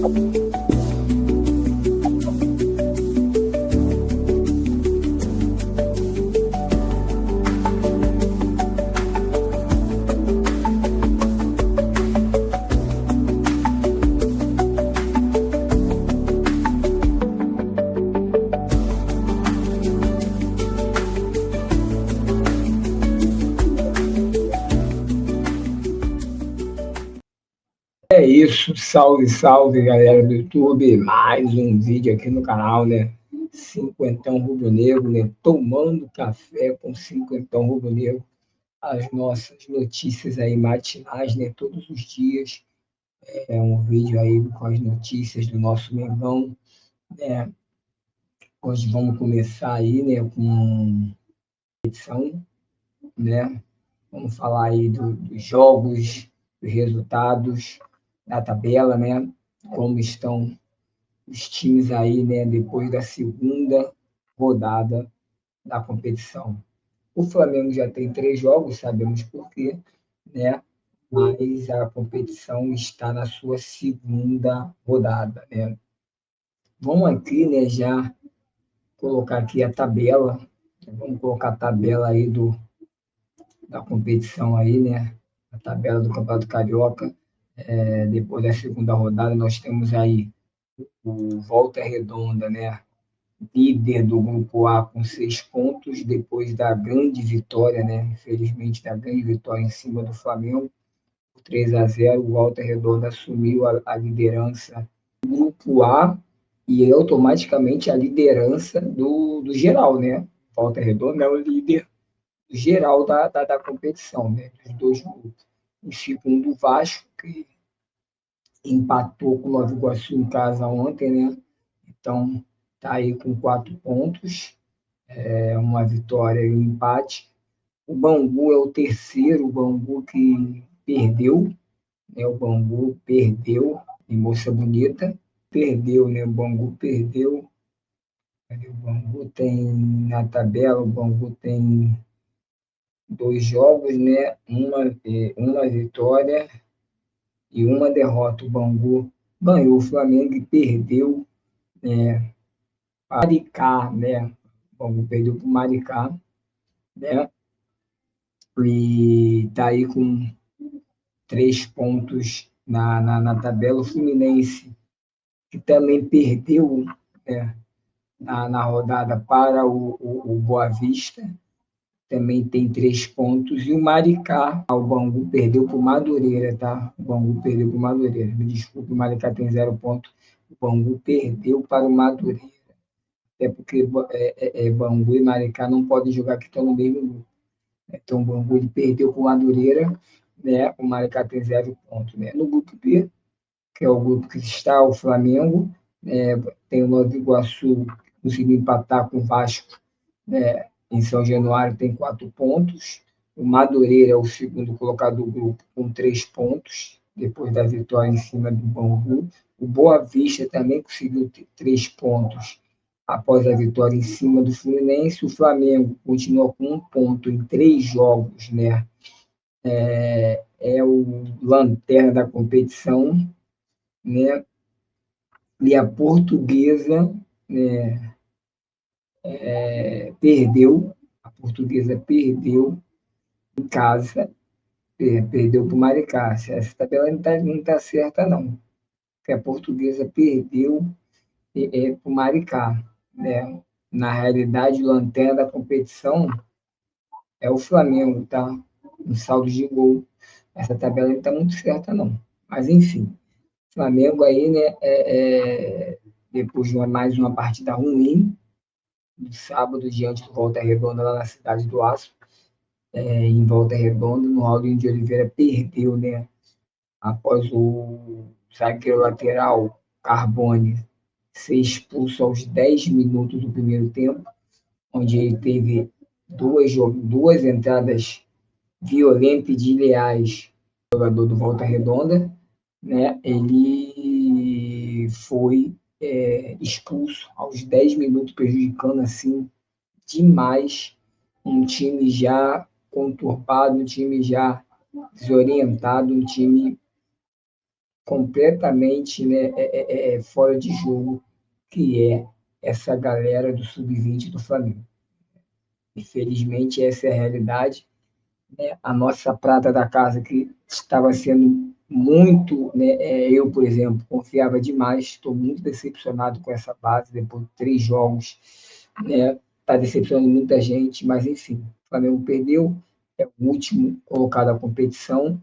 É isso, salve, salve, galera do YouTube, mais um vídeo aqui no canal, né? Cinquentão rubro-negro, né? Tomando café com cinquentão rubro-negro, as nossas notícias aí matinais, né? Todos os dias, um vídeo aí com as notícias do nosso Mengão, né? Hoje vamos começar aí, né, com edição, né? Vamos falar aí dos jogos, dos resultados, da tabela, né? Como estão os times aí, né, depois da segunda rodada da competição. O Flamengo já tem 3 jogos, sabemos por quê, né? Mas a competição está na sua segunda rodada, né? Vamos aqui, né, já colocar aqui a tabela. Vamos colocar a tabela aí da competição aí, né? A tabela do Campeonato Carioca. Depois da segunda rodada, nós temos aí o Volta Redonda, né? Líder do grupo A com 6 pontos, depois da grande vitória, né? Infelizmente, da grande vitória em cima do Flamengo, por 3-0, o Volta Redonda assumiu a liderança do grupo A e automaticamente a liderança do geral, né? Volta Redonda é o líder geral da competição, né? Dos dois grupos. Em segundo, o Vasco, que empatou com o Nova Iguaçu em casa ontem, né? Então, está aí com 4 pontos, uma vitória e um empate. O Bangu é o terceiro, o Bangu que perdeu, né? O Bangu perdeu em Moça Bonita, perdeu, né? O Bangu perdeu. O Bangu tem, na tabela, o Bangu tem 2 jogos, né? Uma vitória e uma derrota. O Bangu ganhou o Flamengo e perdeu, né? Maricá, né? O Bangu perdeu para o Maricá, né? E está aí com 3 pontos na tabela. O Fluminense, que também perdeu, né, na rodada para o Boa Vista, também tem 3 pontos. E o Maricá, o Bangu perdeu para o Madureira, tá? O Bangu perdeu para o Madureira. Me desculpe, o Maricá tem 0 ponto. O Bangu perdeu para o Madureira. Até porque Bangu e Maricá não podem jogar que estão no mesmo grupo. Então, o Bangu ele perdeu para o Madureira, né? O Maricá tem 0 ponto, né? No grupo B, que é o grupo que está o Flamengo, tem o Nova Iguaçu que conseguiu empatar com o Vasco, né? Em São Januário tem 4 pontos. O Madureira é o segundo colocado do grupo com 3 pontos, depois da vitória em cima do Bangu. O Boa Vista também conseguiu 3 pontos após a vitória em cima do Fluminense. O Flamengo continua com 1 ponto em 3 jogos, né? É o lanterna da competição, né? E a Portuguesa, né, perdeu. A Portuguesa perdeu em casa, perdeu para o Maricá. Essa tabela não tá certa, não. Porque a Portuguesa perdeu para o Maricá, né? Na realidade, o lanterna da competição é o Flamengo, tá? Um saldo de gol. Essa tabela não está muito certa, não. Mas, enfim, Flamengo aí, né? Depois de mais uma partida ruim, no sábado, diante do Volta Redonda, lá na cidade do Aço, em Volta Redonda, no Raulino de Oliveira perdeu, né? Após o zagueiro lateral Carbone ser expulso aos 10 minutos do primeiro tempo, onde ele teve duas entradas violentas e desleais do jogador do Volta Redonda, né? Ele foi expulso aos 10 minutos, prejudicando assim demais um time já conturbado, um time já desorientado, um time completamente, né, fora de jogo, que é essa galera do sub-20 do Flamengo. Infelizmente, essa é a realidade. Né? A nossa prata da casa, que estava sendo muito, né, eu, por exemplo, confiava demais, estou muito decepcionado com essa base, depois de 3 jogos, né, está decepcionando muita gente, mas enfim, o Flamengo perdeu, é o último colocado da competição,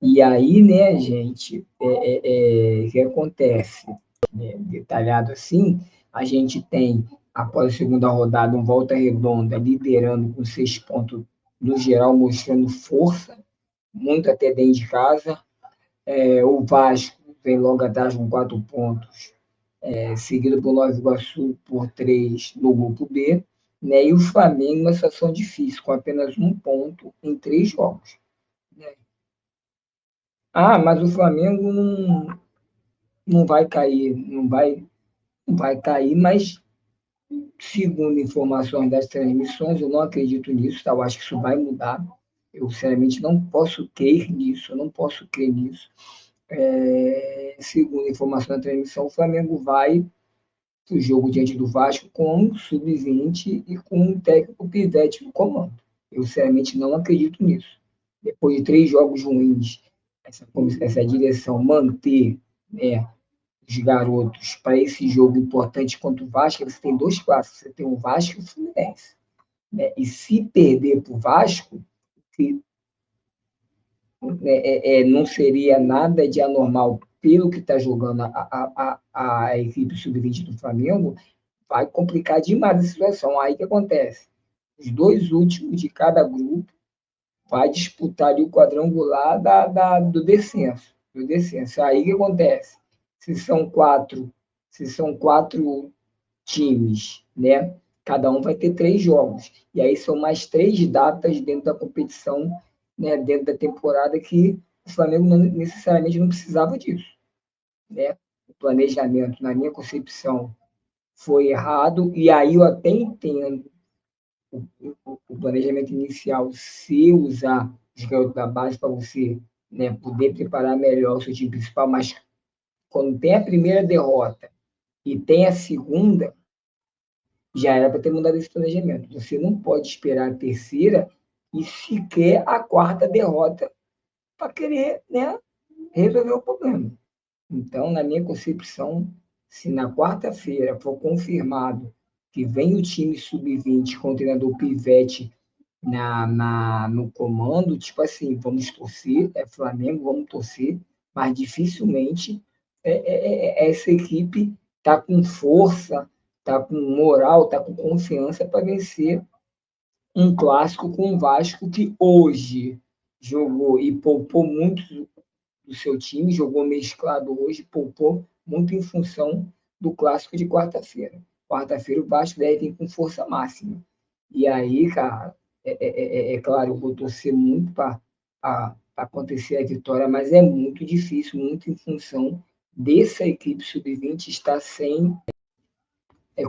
e aí, né, gente, o que acontece? Né, detalhado assim, a gente tem, após a segunda rodada, um Volta Redonda liderando com 6 pontos no geral, mostrando força, muito até dentro de casa. O Vasco vem logo atrás com 4 pontos, seguido por Nova Iguaçu por 3 no grupo B. Né? E o Flamengo, uma situação difícil, com apenas 1 ponto em 3 jogos. Né? Ah, mas o Flamengo não vai cair, não vai cair, mas segundo informações das transmissões, eu não acredito nisso, tá? Eu acho que isso vai mudar. Eu, sinceramente, não posso crer nisso, eu não posso crer nisso. Segundo informação da transmissão, o Flamengo vai para o jogo diante do Vasco com o sub-20 e com o técnico Pivete no comando. Eu, sinceramente, não acredito nisso. Depois de 3 jogos ruins, essa direção manter, né, os garotos para esse jogo importante contra o Vasco, você tem 2 clássicos, você tem o Vasco e o Fluminense. Né? E se perder para o Vasco, que não seria nada de anormal pelo que está jogando a equipe sub-20 do Flamengo, vai complicar demais a situação. Aí o que acontece? Os 2 últimos de cada grupo vai disputar ali o quadrangular do descenso. Do descenso. Aí o que acontece? Se são quatro, se são 4 times, né? Cada um vai ter 3 jogos. E aí são mais 3 datas dentro da competição, né? Dentro da temporada, que o Flamengo não, necessariamente não precisava disso. Né? O planejamento, na minha concepção, foi errado. E aí eu até entendo o planejamento inicial, se usar os garotos da base para você, né, poder preparar melhor o seu time principal, mas quando tem a primeira derrota e tem a segunda, já era para ter mudado esse planejamento. Você não pode esperar a terceira e sequer a quarta derrota para querer, né, resolver o problema. Então, na minha concepção, se na quarta-feira for confirmado que vem o time sub-20 com o treinador Pivete no comando, tipo assim, vamos torcer, é Flamengo, vamos torcer, mas dificilmente essa equipe está com força, está com moral, está com confiança para vencer um clássico com o Vasco, que hoje jogou e poupou muito do seu time, jogou mesclado hoje, poupou muito em função do clássico de quarta-feira. Quarta-feira o Vasco deve vir com força máxima. E aí, cara, claro, eu vou torcer muito para acontecer a vitória, mas é muito difícil, muito em função dessa equipe sub-20 estar sem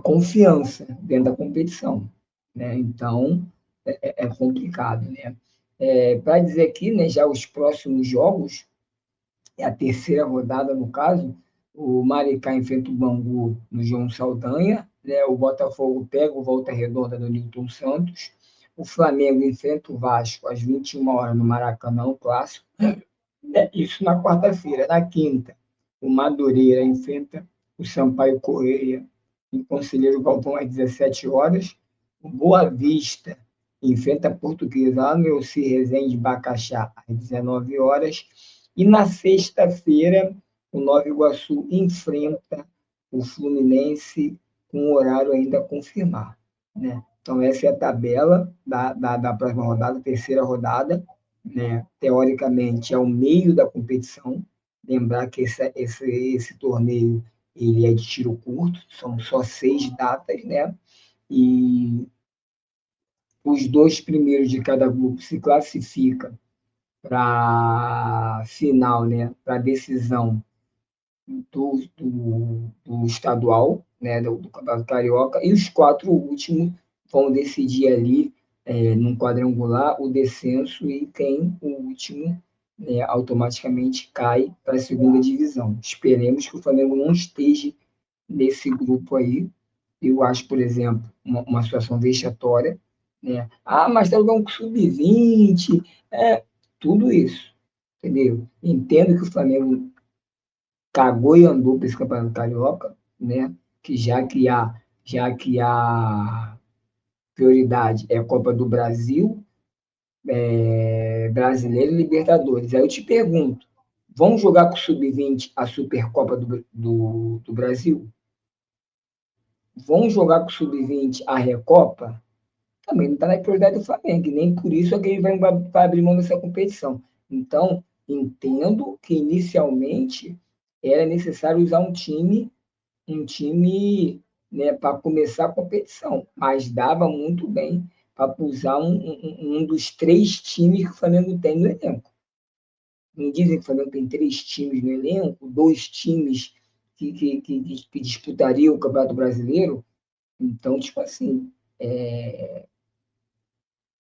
confiança dentro da competição. Né? Então, é complicado. Né? Para dizer aqui, né, já os próximos jogos, é a terceira rodada, no caso, o Maricá enfrenta o Bangu no João Saldanha, né? O Botafogo pega o Volta Redonda no Newton Santos, o Flamengo enfrenta o Vasco às 21 horas no Maracanã, o clássico, isso na quarta-feira. Na quinta, o Madureira enfrenta o Sampaio Correia em Conselheiro Galvão às 17 horas, o Boa Vista enfrenta a Portuguesa lá no Elci Rezende Bacaxá às 19 horas, e na sexta-feira, o Nova Iguaçu enfrenta o Fluminense com o horário ainda a confirmar. Né? Então, essa é a tabela da próxima rodada, terceira rodada. Né? Teoricamente, é o meio da competição. Lembrar que esse torneio ele é de tiro curto, são só 6 datas, né? E os 2 primeiros de cada grupo se classificam para final, né? Para a decisão do estadual, né? Do Campeonato Carioca, e os 4 últimos vão decidir ali, num quadrangular, o descenso e quem o último né, automaticamente cai para a segunda divisão. Esperemos que o Flamengo não esteja nesse grupo aí. Eu acho, por exemplo, uma situação vexatória, né? Ah, mas está jogando com sub-20, tudo isso, entendeu? Entendo que o Flamengo cagou e andou para esse campeonato carioca, né? Que já que a prioridade é a Copa do Brasil, Brasileiro e Libertadores. Aí eu te pergunto, vão jogar com o sub-20 a Supercopa do Brasil? Vão jogar com o sub-20 a Recopa? Também não está na prioridade do Flamengo, e nem por isso é que ele vai abrir mão dessa competição. Então, entendo que inicialmente era necessário usar um time, né, para começar a competição, mas dava muito bem para usar um dos três times que o Flamengo tem no elenco. Não dizem que o Flamengo tem três times no elenco, dois times que disputariam o Campeonato Brasileiro. Então, tipo assim,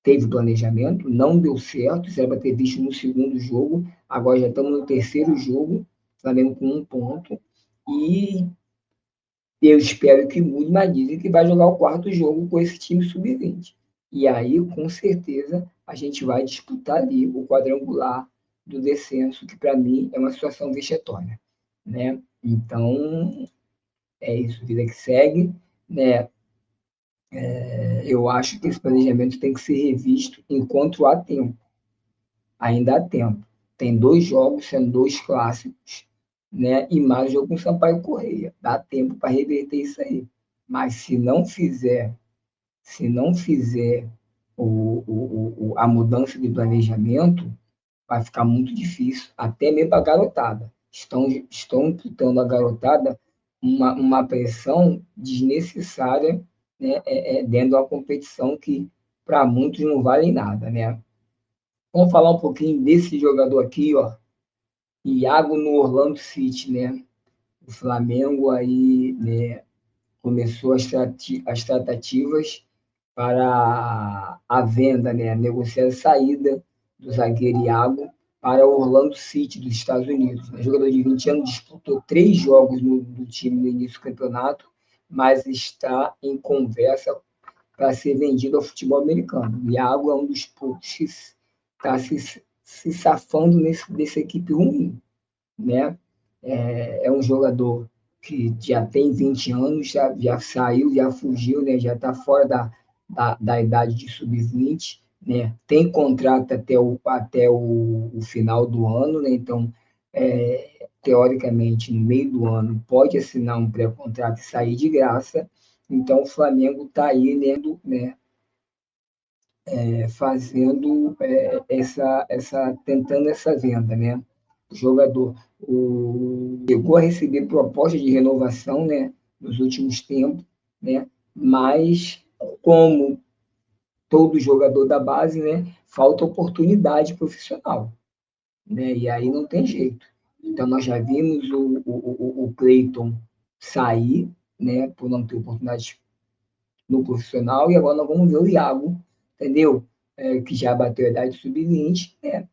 teve planejamento, não deu certo, isso era para ter visto no segundo jogo, agora já estamos no terceiro jogo, Flamengo com 1 ponto, e eu espero que mude, mas dizem que vai jogar o quarto jogo com esse time sub-20. E aí, com certeza, a gente vai disputar ali o quadrangular do descenso, que para mim é uma situação vexatória, né? Então, é isso, vida que segue, né? Eu acho que esse planejamento tem que ser revisto enquanto há tempo. Ainda há tempo. Tem 2 jogos, sendo 2 clássicos, né? E mais jogo com o Sampaio Correia. Dá tempo para reverter isso aí. Mas se não fizer a mudança de planejamento, vai ficar muito difícil, até mesmo para a garotada. Estão imputando a garotada uma pressão desnecessária, né, dentro de uma competição que, para muitos, não vale nada. Né? Vamos falar um pouquinho desse jogador aqui, ó, Iago no Orlando City. Né? O Flamengo aí, né, começou as tratativas para a venda, né, a negociar a saída do zagueiro Iago para o Orlando City, dos Estados Unidos. O jogador de 20 anos disputou 3 jogos do time no início do campeonato, mas está em conversa para ser vendido ao futebol americano. O Iago é um dos poucos que está se safando dessa equipe ruim. Né? É um jogador que já tem 20 anos, já saiu, já fugiu, né? Já está fora da idade de sub-20, né? Tem contrato até o final do ano, né? Então, teoricamente, no meio do ano, pode assinar um pré-contrato e sair de graça. Então, o Flamengo está aí, né, fazendo tentando essa venda, né? O jogador chegou a receber proposta de renovação, né, nos últimos tempos, né? Mas como todo jogador da base, né, falta oportunidade profissional, né? E aí não tem jeito. Então nós já vimos o Cleiton sair, né, por não ter oportunidade no profissional, e agora nós vamos ver o Iago, entendeu? Que já bateu a idade sub-20, né?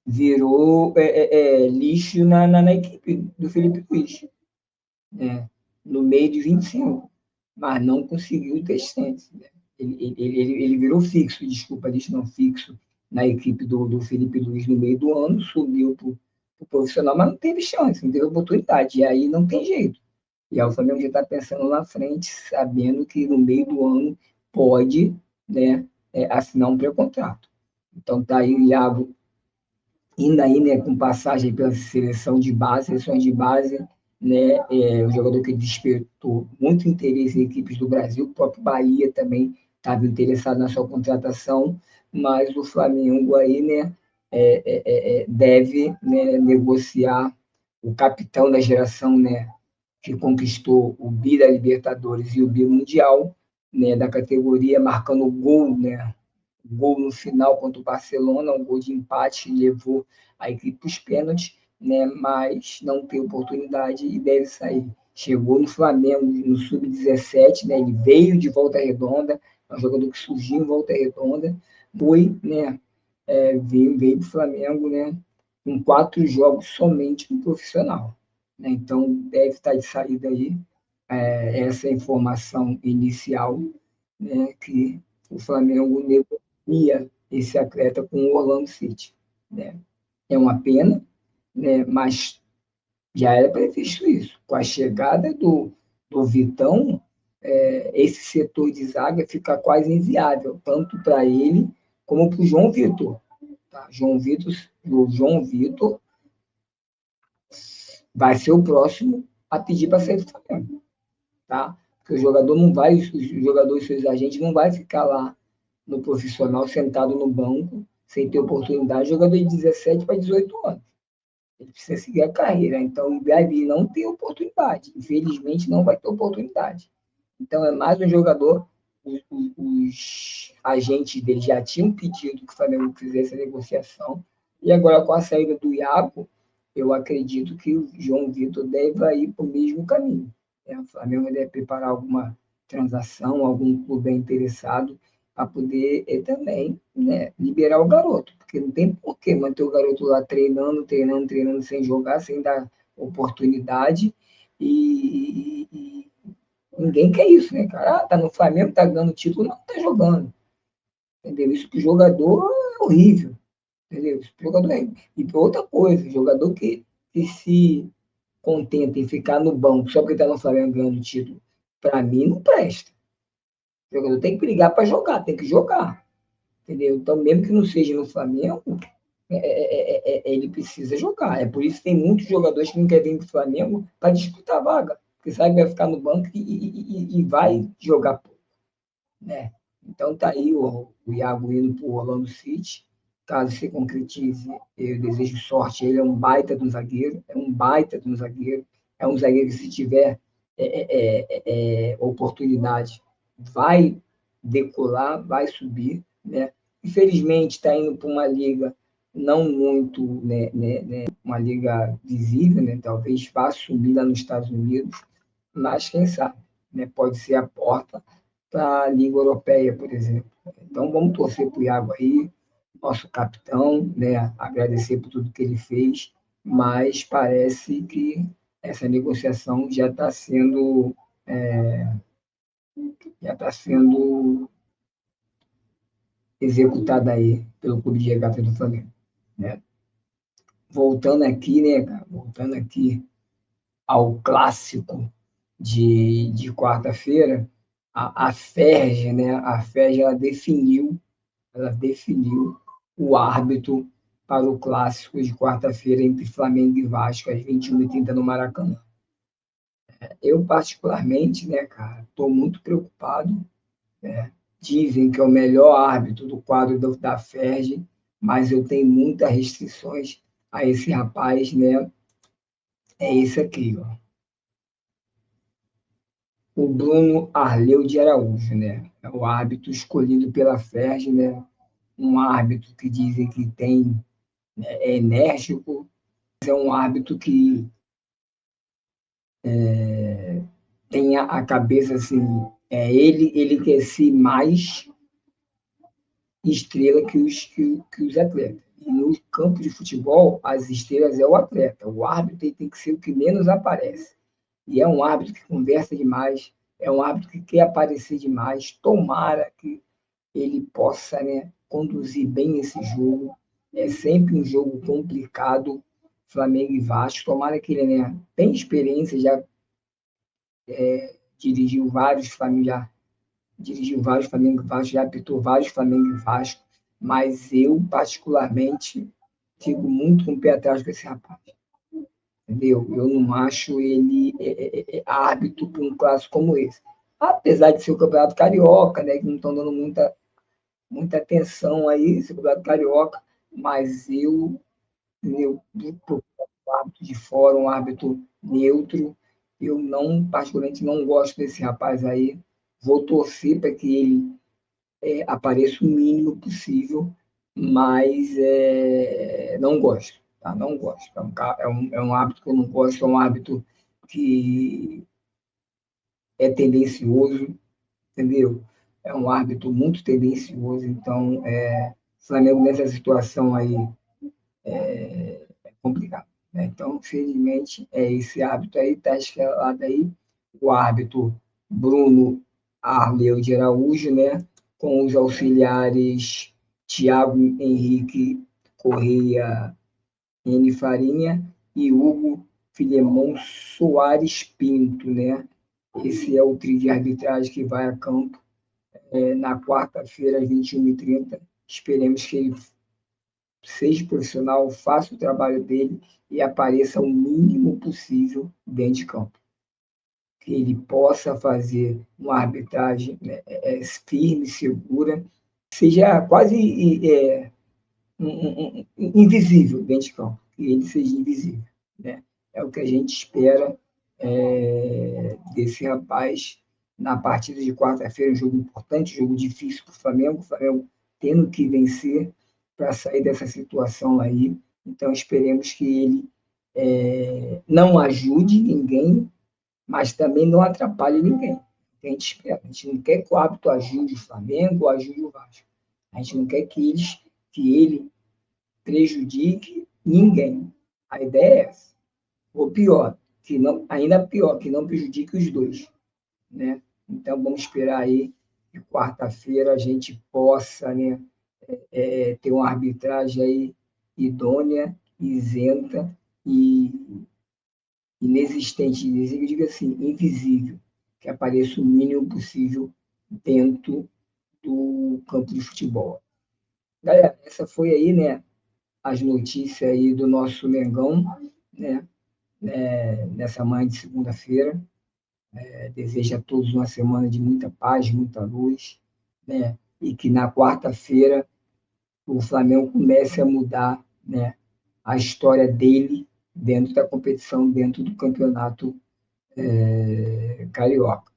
Virou lixo na equipe do Felipe Luiz, né? No meio de 25, mas não conseguiu ter chance. Né? Ele virou fixo, desculpa, lixo não fixo, na equipe do Felipe Luiz no meio do ano, subiu para o profissional, mas não teve chance, não teve oportunidade, e aí não tem jeito. E aí o Flamengo já está pensando na frente, sabendo que no meio do ano pode, né, assinar um pré-contrato. Então tá aí o Iago indo aí, né, com passagem pela seleções de base, né, um jogador que despertou muito interesse em equipes do Brasil, o próprio Bahia também estava interessado na sua contratação, mas o Flamengo aí, né, deve, né, negociar o capitão da geração, né, que conquistou o bi da Libertadores e o bi Mundial, né, da categoria, marcando gol, né, gol no final contra o Barcelona, um gol de empate, levou a equipe para os pênaltis, né, mas não tem oportunidade e deve sair. Chegou no Flamengo no Sub-17, né, ele veio de Volta Redonda, é um jogador que surgiu em Volta Redonda, foi, né, veio para o Flamengo, né, com 4 jogos somente no profissional. Né? Então, deve estar de saída aí essa informação inicial, né, que o Flamengo negocia esse atleta com o Orlando City. Né? É uma pena, né, mas já era previsto isso. Com a chegada do Vitão, esse setor de zaga fica quase inviável, tanto para ele como para o João Vitor. Tá? O João Vitor vai ser o próximo a pedir para sair do Flamengo. Tá? Porque o jogador não vai, os jogadores, seus agentes, não vai ficar lá no profissional, sentado no banco, sem ter oportunidade, jogador de 17 para 18 anos. Ele precisa seguir a carreira. Então, o Gabi não tem oportunidade. Infelizmente, não vai ter oportunidade. Então, é mais um jogador. Os agentes dele já tinham pedido que o Flamengo fizesse a negociação. E agora, com a saída do Iago, eu acredito que o João Vitor deve ir para o mesmo caminho. O Flamengo deve preparar alguma transação, algum clube interessado para poder também, né, liberar o garoto, porque não tem por que manter o garoto lá treinando, treinando, treinando, sem jogar, sem dar oportunidade, e ninguém quer isso, né, cara? Tá no Flamengo, tá ganhando título, não tá jogando, entendeu? Isso pro jogador é horrível, entendeu? Isso pro jogador é... E para outra coisa, jogador que se contenta em ficar no banco só porque tá no Flamengo ganhando título, para mim não presta. O jogador tem que brigar para jogar, tem que jogar. Entendeu? Então, mesmo que não seja no Flamengo, ele precisa jogar. É por isso que tem muitos jogadores que não querem vir para o Flamengo para disputar a vaga, porque sabe que vai ficar no banco e vai jogar pouco. Né? Então, tá aí o Iago indo para o Orlando City. Caso se concretize, eu desejo sorte. Ele é um baita de um zagueiro, é um zagueiro que, se tiver oportunidade, vai decolar, vai subir. Né? Infelizmente, está indo para uma liga não muito, uma liga visível, né? Talvez vá subir lá nos Estados Unidos, mas quem sabe, né? Pode ser a porta para a Liga Europeia, por exemplo. Então, vamos torcer para o Iago aí, nosso capitão, né? Agradecer por tudo que ele fez, mas parece que essa negociação já está sendo executada aí pelo Clube de Regatas do Flamengo. Né? Voltando aqui, né, cara? Voltando aqui ao clássico de quarta-feira, a FERJ, né? A FERJ ela definiu o árbitro para o clássico de quarta-feira entre Flamengo e Vasco, às 21h30 no Maracanã. Eu, particularmente, né, cara, estou muito preocupado. Né? Dizem que é o melhor árbitro do quadro da FERJ, mas eu tenho muitas restrições a esse rapaz, né? É esse aqui, ó. O Bruno Arleu de Araújo, né? É o árbitro escolhido pela FERJ, né? Um árbitro que dizem que é enérgico, é um árbitro que tem a cabeça assim, ele quer ser mais estrela que os atletas. E no campo de futebol, as estrelas é o atleta. O árbitro tem que ser o que menos aparece. E é um árbitro que conversa demais, é um árbitro que quer aparecer demais. Tomara que ele possa, né, conduzir bem esse jogo. É sempre um jogo complicado, Flamengo e Vasco. Tomara que ele, né, tem experiência, já dirigiu vários Flamengo, já apitou vários Flamengo e Vasco, mas eu, particularmente, fico muito com o pé atrás com esse rapaz. Entendeu? Eu não acho ele árbitro para um clássico como esse. Apesar de ser o Campeonato Carioca, né, que não estão dando muita atenção aí, esse Campeonato Carioca, mas eu procuro um árbitro de fora, um árbitro neutro. Eu não, particularmente, não gosto desse rapaz aí. Vou torcer para que ele apareça o mínimo possível, mas não gosto, tá? Não gosto. É um hábito que eu não gosto, é um hábito que é tendencioso, entendeu? É um hábito muito tendencioso, então O Flamengo nessa situação aí é complicado, né? Então, infelizmente, esse árbitro aí está escalado aí, o árbitro Bruno Arleu de Araújo, né? Com os auxiliares Tiago Henrique Correia N. Farinha e Hugo Filemon Soares Pinto, né? Esse é o trio de arbitragem que vai a campo na quarta-feira, às 21h30. Esperemos que ele seja profissional, faça o trabalho dele e apareça o mínimo possível dentro de campo. Que ele possa fazer uma arbitragem firme, segura, seja quase invisível dentro de campo, que ele seja invisível. Né? É o que a gente espera desse rapaz na partida de quarta-feira, um jogo importante, um jogo difícil para o Flamengo tendo que vencer para sair dessa situação aí. Então, esperemos que ele não ajude ninguém, mas também não atrapalhe ninguém. A gente espera. A gente não quer que o árbitro ajude o Flamengo ou ajude o Vasco. A gente não quer que ele prejudique ninguém. A ideia é essa. Ou pior, ainda pior, que não prejudique os dois. Né? Então, vamos esperar aí que quarta-feira a gente possa, né, ter uma arbitragem aí idônea, isenta e inexistente, eu digo assim, invisível, que apareça o mínimo possível dentro do campo de futebol. Galera, essa foi aí, né, as notícias aí do nosso Mengão, né, nessa manhã de segunda-feira. Desejo a todos uma semana de muita paz, muita luz, né, e que na quarta-feira o Flamengo comece a mudar, né, a história dele dentro da competição, dentro do campeonato carioca.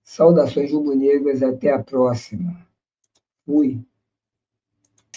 Saudações rubro-negras, até a próxima. Fui.